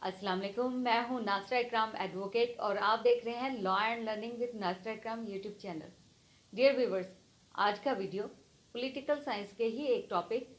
अस्सलाम वालेकुम। मैं हूं नासरा इकराम एडवोकेट और आप देख रहे हैं law and learning with Nashra Ikram YouTube channel. Dear viewers, आज का वीडियो पॉलिटिकल साइंस के ही एक टॉपिक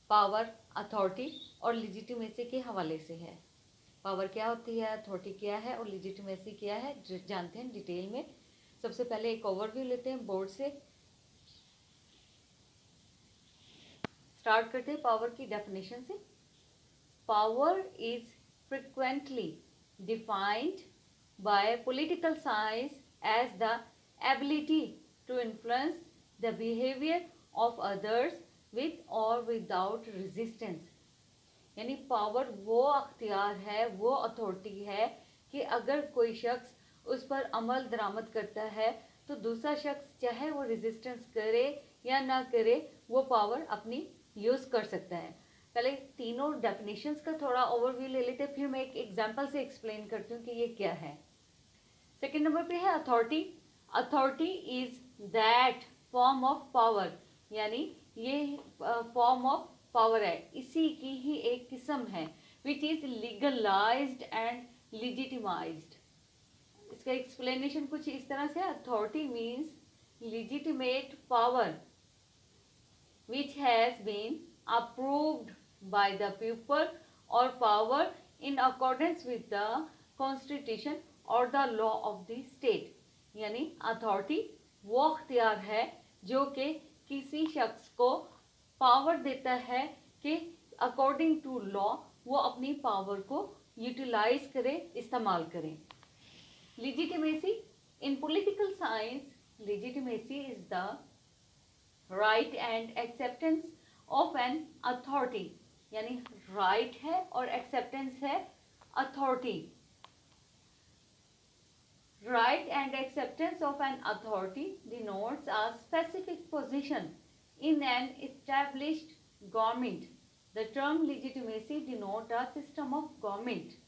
पावर, अथॉरिटी और लिजिटिमेसी के हवाले से है। पावर क्या होती है, अथॉरिटी क्या है और लिजिटिमेसी क्या है, जानते हैं डिटेल में। सबसे पहले एक ओवरव्यू लेते हैं बोर्ड से। स्टार्ट करते हैं पावर की डेफिनेशन से। Power is frequently defined by political science as the ability to influence the behavior of others with or without resistance। यानी पावर वो अख्तियार है, वो अथॉरिटी है कि अगर कोई शख्स उस पर अमल दरामद करता है तो दूसरा शख्स चाहे वो रेजिस्टेंस करे या ना करे, वो पावर अपनी यूज़ कर सकता है। पहले तीनों डेफिनेशंस का थोड़ा ओवरव्यू ले लेते हैं, फिर मैं एक एग्जांपल से एक्सप्लेन करती हूँ कि ये क्या है। सेकंड नंबर पे है authority. Authority is that form of power, यानी ये फॉर्म ऑफ पावर है, इसी की ही एक किस्म है, विच इज लीगलाइज्ड एंड लिजिटिमाइज्ड। इसका एक्सप्लेनेशन कुछ इस तरह से, authority means legitimate power which has been approved by the people or power in accordance with the constitution or the law of the state। यानी अथॉरिटी वो अख्तियार है जो कि किसी शख्स को पावर देता है कि अकॉर्डिंग टू लॉ वो अपनी पावर को यूटिलाइज करे, इस्तेमाल करें। Legitimacy in political science, legitimacy is the right and acceptance of an authority। यानी right है और acceptance है authority। Right and acceptance of an authority denotes a specific position in an established government। The term legitimacy denotes a system of government।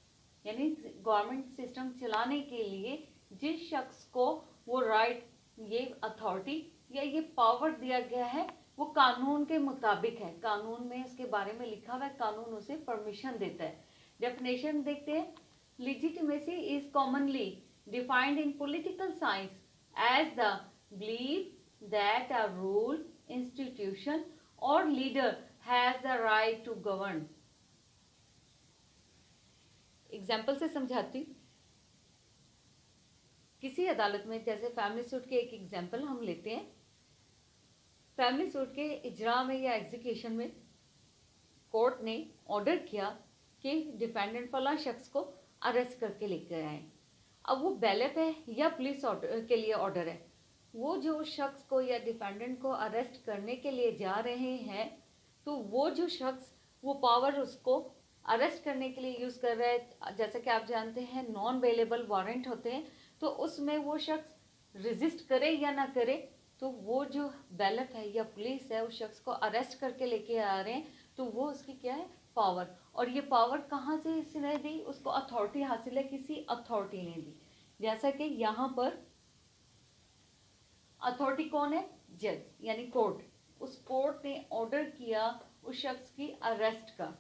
यानी government system चलाने के लिए जिस शख्स को वो राइट, ये अथॉरिटी या ये पावर दिया गया है, वो कानून के मुताबिक है, कानून में उसके बारे में लिखा हुआ है, कानून उसे परमिशन देता है। डेफिनेशन देखते हैं। Legitimacy is commonly defined in political science as the believe that a rule, institution और leader has the right to govern. Example से समझाती हूँ। किसी अदालत में, जैसे फैमिली सूट के एक एग्जाम्पल हम लेते हैं। फैमिली सूट के इजरा में या एग्जीक्यूशन में कोर्ट ने ऑर्डर किया कि डिफेंडेंट फला शख्स को अरेस्ट करके लेकर आए। अब वो बैलेफ है या पुलिस ऑर्डर के लिए ऑर्डर है, वो जो शख्स को या डिफेंडेंट को अरेस्ट करने के लिए जा रहे हैं, तो वो जो शख्स वो पावर उसको अरेस्ट करने के लिए यूज़ कर रहा है। जैसा कि आप जानते हैं नॉन अवेलेबल वारंट होते हैं, तो उसमें वो शख्स रेजिस्ट करे या ना करे, तो वो जो बैलेफ है या पुलिस है उस शख्स को अरेस्ट करके लेके आ रहे हैं, तो वो उसकी क्या है, पावर। और ये पावर कहाँ से इसने दी, उसको अथॉरिटी हासिल है, किसी अथॉरिटी ने दी। जैसा कि यहाँ पर अथॉरिटी कौन है, जज यानी कोर्ट। उस कोर्ट ने ऑर्डर किया उस शख्स की अरेस्ट का,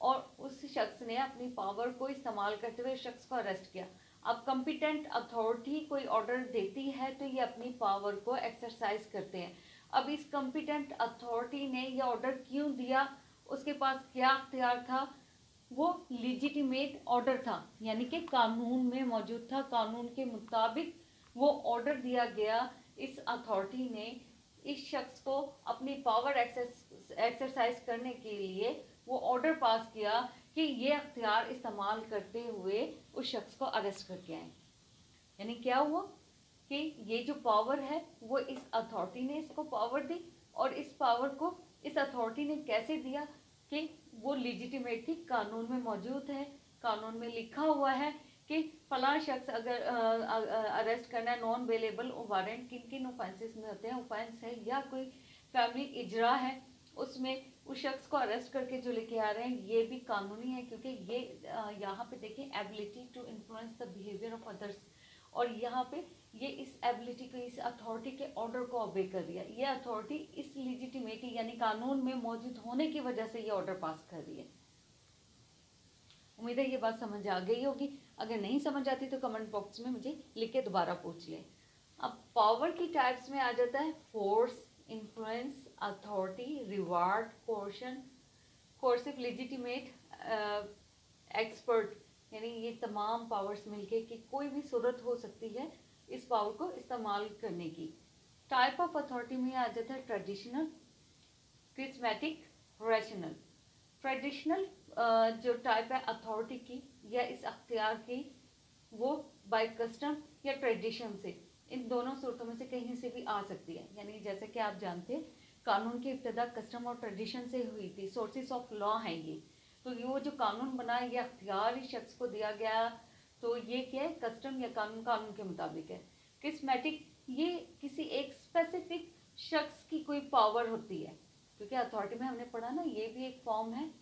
और उस शख्स ने अपनी पावर को इस्तेमाल करते हुए शख्स को अरेस्ट किया। अब कंपिटेंट अथॉरिटी कोई ऑर्डर देती है तो ये अपनी पावर को एक्सरसाइज करते हैं। अब इस कंपिटेंट अथॉरिटी ने ये ऑर्डर क्यों दिया, उसके पास क्या अख्तियार था, वो लिजिटिमेट ऑर्डर था, यानी कि कानून में मौजूद था, कानून के मुताबिक वो ऑर्डर दिया गया। इस अथॉरिटी ने इस शख्स को अपनी पावर एक्सरसाइज करने के लिए वो ऑर्डर पास किया कि ये अख्तियार इस्तेमाल करते हुए उस शख्स को अरेस्ट करके आए। यानी क्या हुआ कि ये जो पावर है वो इस अथॉरिटी ने इसको पावर दी, और इस पावर को इस अथॉरिटी ने कैसे दिया कि वो लिजिटिमेट थी, कानून में मौजूद है, कानून में लिखा हुआ है कि फला शख्स अगर अरेस्ट करना है, नॉन अवेलेबल वारंट किन किन ऑफेंसेस में होते हैं, ऑफेंस है या कोई फैमिली इजरा है, उसमें उस शख्स को अरेस्ट करके जो लेके आ रहे हैं, ये भी कानूनी है, क्योंकि ये यहाँ पे देखें ability to influence the behaviour of others, और यहाँ पे ये इस एबिलिटी को, इस अथॉरिटी के ऑर्डर को ओबे कर दिया। ये अथॉरिटी इस लिजिटिमेटी यानी कानून में मौजूद होने की वजह से ये ऑर्डर पास कर रही है। उम्मीद है ये बात समझ आ गई होगी। अगर नहीं समझ आती तो कमेंट बॉक्स में मुझे लिख के दोबारा पूछ लें। अब पावर की टाइप्स में आ जाता है force, influence, authority, reward, coercion, coercive, legitimate, expert. यानी ये तमाम पावर्स मिलके कि कोई भी सूरत हो सकती है इस पावर को इस्तेमाल करने की। टाइप ऑफ अथॉरिटी में आ जाता है ट्रेडिशनल, क्रिस्मेटिक, रैशनल। ट्रेडिशनल जो टाइप है अथॉरिटी की या इस अख्तियार की, वो बाय कस्टम या ट्रेडिशन से, इन दोनों सूरतों में से कहीं से भी आ सकती है। यानी जैसे कि आप जानते हैं कानून की इब्तदा कस्टम और ट्रेडिशन से हुई थी, सोर्सेस ऑफ लॉ है ये। तो ये वो जो कानून बना ये अख्तियार इस शख्स को दिया गया, तो ये क्या है, कस्टम या कानून, कानून के मुताबिक है। क्रिस्मेटिक, ये किसी एक स्पेसिफिक शख्स की कोई पावर होती है, क्योंकि अथॉरिटी में हमने पढ़ा ना ये भी एक फॉर्म है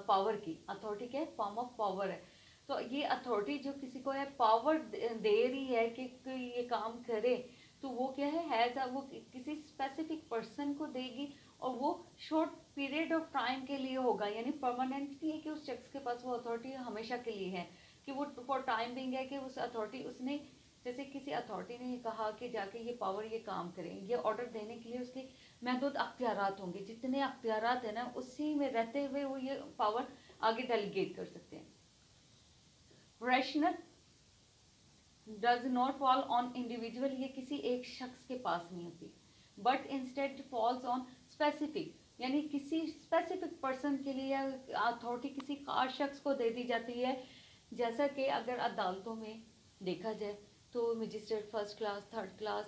पावर की। अथॉरिटी क्या है, फॉर्म ऑफ पावर है। तो ये अथॉरिटी जो किसी को है पावर दे रही है कि ये काम करे, तो वो क्या है वो किसी स्पेसिफिक पर्सन को देगी और वो शॉर्ट पीरियड ऑफ टाइम के लिए होगा। यानी परमानेंट नहीं है कि उस शख्स के पास वो अथॉरिटी हमेशा के लिए है, कि वो फॉर टाइम बिंग है कि उस अथॉरिटी उसने, जैसे किसी अथॉरिटी ने कहा कि जाके ये पावर ये काम करें, ये ऑर्डर देने के लिए उसके महदूद अख्तियारात होंगे, जितने अख्तियारात है ना उसी में रहते हुए वो ये पावर आगे डेलीगेट कर सकते हैं। Rational does not fall on individual, ये किसी एक शख्स के पास नहीं होती, but instead falls on specific, यानी किसी स्पेसिफिक पर्सन के लिए अथॉरिटी किसी खास शख्स को दे दी जाती है। जैसा कि अगर अदालतों में देखा जाए तो magistrate first class, third class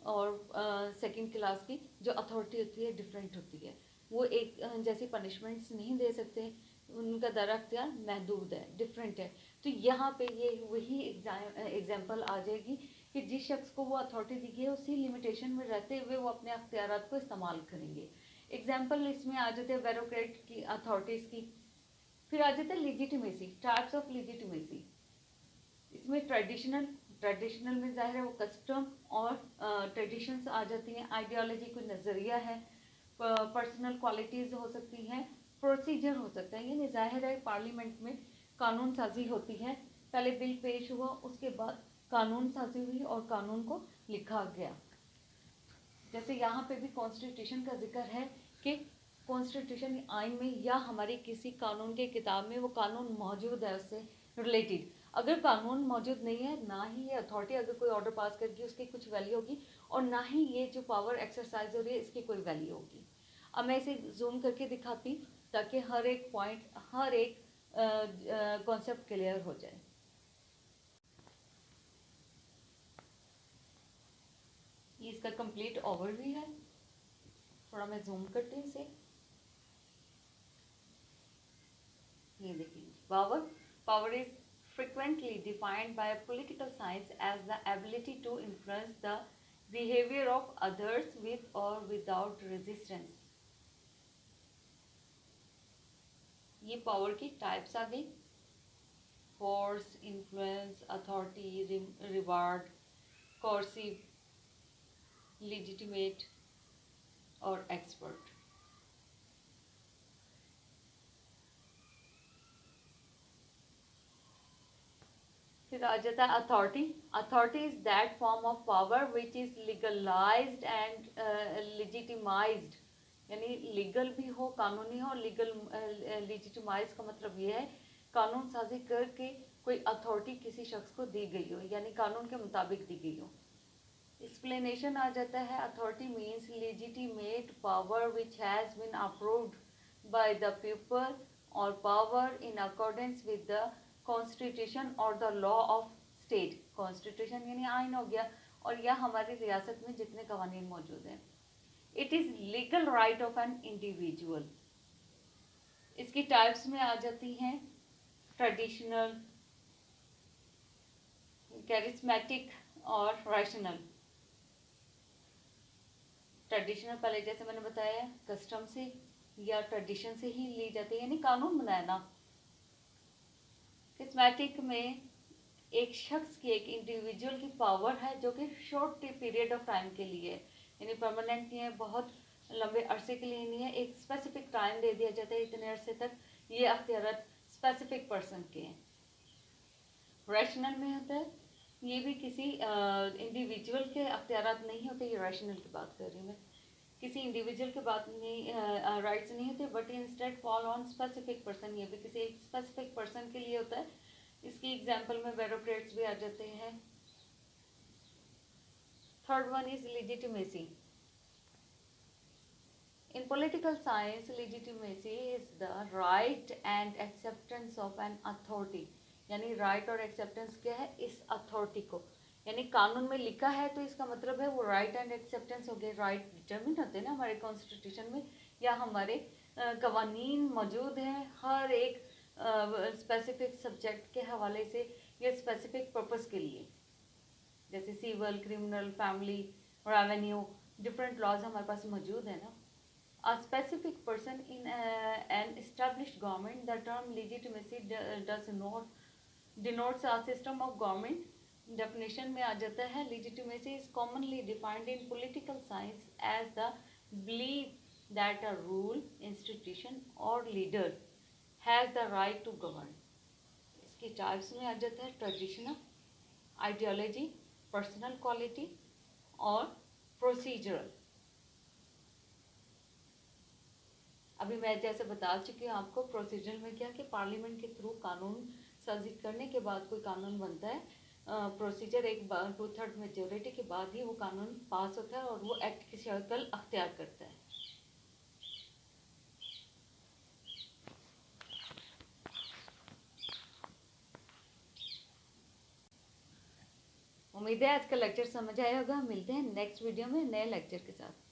और सेकंड क्लास की जो अथॉरिटी होती है डिफरेंट होती है। वो एक जैसी पनिशमेंट्स नहीं दे सकते, उनका दायरा अख्तियार महदूद है, डिफरेंट है। तो यहाँ पे ये वही एग्जाम्पल आ जाएगी कि जिस शख्स को वो अथॉरिटी दी गई है उसी लिमिटेशन में रहते हुए वो अपने अख्तियारात को इस्तेमाल करेंगे। एग्जाम्पल इसमें आ जाते हैं ब्यूरोक्रेट की, अथॉरिटीज़ की। फिर आ जाता है लेजिटिमेसी, टाइप्स ऑफ लेजिटिमेसी। इसमें ट्रेडिशनल में जाहिर है वो कस्टम और ट्रेडिशंस आ जाती हैं। आइडियोलॉजी कोई नज़रिया है, पर्सनल क्वालिटीज़ हो सकती हैं, प्रोसीजर हो सकता है। यानी जाहिर है पार्लियामेंट में कानून साजी होती है, पहले बिल पेश हुआ, उसके बाद कानून साजी हुई और कानून को लिखा गया। जैसे यहाँ पे भी कॉन्स्टिट्यूशन का जिक्र है कि कॉन्स्टिट्यूशन आइन में या हमारी किसी कानून के किताब में वो कानून मौजूद है उससे रिलेटेड। अगर कानून मौजूद नहीं है, ना ही ये अथॉरिटी अगर कोई ऑर्डर पास करके उसकी कुछ वैल्यू होगी, और ना ही ये जो पावर एक्सरसाइज हो रही है इसकी कोई वैल्यू होगी। अब मैं इसे जूम करके दिखाती ताकि हर एक पॉइंट, हर एक कॉन्सेप्ट क्लियर हो जाए। ये इसका कंप्लीट ओवरव्यू है, थोड़ा मैं जूम करती हूँ इसे। ये देखिए, power is frequently defined by political science as the ability to influence the behavior of others with or without resistance। ये पावर की टाइप्स आ गई, force, influence, authority, reward, coercive, legitimate और एक्सपर्ट। फिर आ जाता है authority. Authority is that form of power which is legalised and legitimised. यानी लीगल भी हो, कानूनी हो, लीगल लेजिटिमाइज का मतलब ये है कानून साजी करके कोई अथॉरिटी किसी शख्स को दी गई हो, यानी कानून के मुताबिक दी गई हो। एक्सप्लेनेशन आ जाता है, authority means legitimate power which has been approved by the people और power in accordance with the constitution और the law of state. Constitution यानी आइन हो गया, और यह हमारी रियासत में जितने कवानीन मौजूद हैं। It is legal right of an individual. इसकी टाइप्स में आ जाती हैं ट्रेडिशनल, कैरिस्मेटिक और रैशनल। ट्रेडिशनल पहले जैसे मैंने बताया कस्टम से या ट्रेडिशन से ही ली जाती है, यानी कानून बनाया ना। कैरिस्मेटिक में एक शख्स की, एक इंडिविजुअल की पावर है जो कि शॉर्ट पीरियड ऑफ टाइम के लिए है, यानी परमानेंट नहीं है, बहुत लंबे अरसे के लिए नहीं है, एक स्पेसिफिक टाइम दे दिया जाता है, इतने अरसे तक ये अख्तियार स्पेसिफिक पर्सन के हैं। रैशनल में होता है, ये भी किसी इंडिविजुअल के अख्तियारात नहीं होते, ये रैशनल की बात कर रही हूँ मैं, किसी इंडिविजुअल के बात नहीं, राइट्स नहीं होते, but instead fall on specific person, ये भी किसी एक स्पेसिफिक पर्सन के लिए होता है। इसकी एग्जांपल में ब्यूरोक्रेट्स भी आ जाते हैं। Third one is legitimacy. In political science, legitimacy is the right and acceptance of an authority. यानी right और acceptance क्या है, इस authority को, यानी कानून में लिखा है तो इसका मतलब है वो right and acceptance हो गया। right डिटर्मिन होते हैं ना हमारे कॉन्स्टिट्यूशन में, या हमारे कवानीन मौजूद हैं हर एक स्पेसिफिक सब्जेक्ट के हवाले से या स्पेसिफिक पर्पस के लिए, जैसे civil, criminal, family, revenue, different laws हमारे पास मौजूद है ना। A specific person in an established government, the term legitimacy does not denotes a system of government. Definition में आ जाता है, legitimacy is commonly defined in political science as the belief that a rule, institution or leader has the right to govern. इसके types में आ जाता है traditional, ideology, personal quality और procedural. अभी मैं जैसे बता चुकी हूँ आपको, प्रोसीजर में क्या कि पार्लियामेंट के थ्रू कानून साजी करने के बाद कोई कानून बनता है, प्रोसीजर एक 2/3 मेजोरिटी के बाद ही वो कानून पास होता है और वो एक्ट की शक्ल अख्तियार करता है। उम्मीद है आज का लेक्चर समझ आया होगा। मिलते हैं नेक्स्ट वीडियो में नए लेक्चर के साथ।